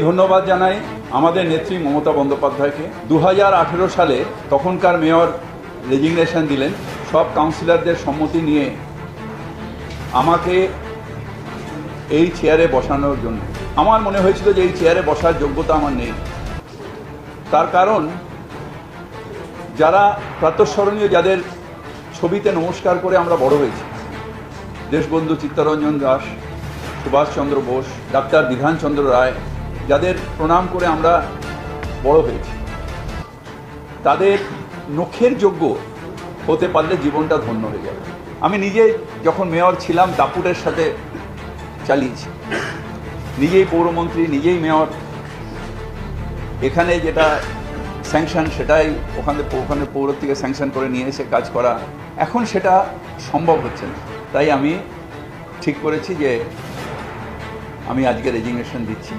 ধন্যবাদ জানাই আমাদের নেত্রী মমতা বন্দ্যোপাধ্যায়কে। 2018 সালে তখনকার মেয়র রেজিগনেশন দিলেন সব কাউন্সিলরদের সম্মতি নিয়ে আমাকে এই চেয়ারে বসানোর জন্য। আমার মনে হয়েছিল যে এই চেয়ারে বসার যোগ্যতা আমার নেই। তার কারণ যারা প্রাতঃস্মরণীয়, যাদের ছবিতে নমস্কার করে আমরা বড় হয়েছি, দেশবন্ধু চিত্তরঞ্জন দাস, সুভাষচন্দ্র বোস, ডাক্তার বিধানচন্দ্র রায়, যাদের প্রণাম করে আমরা বড় হয়েছি, তাদের নখের যোগ্য হতে পারলে জীবনটা ধন্য হয়ে যাবে। আমি নিজে যখন মেয়র ছিলাম দাপুটের সাথে চালিয়েছি, নিজেই পৌরমন্ত্রী, নিজেই মেয়র। এখানে যেটা স্যাংশন সেটাই ওখানে পৌর থেকে স্যাংশন করে নিয়ে এসে কাজ করা, এখন সেটা সম্ভব হচ্ছে না। তাই আমি ঠিক করেছি যে আমি আজকে রেজিগনেশন দিচ্ছি।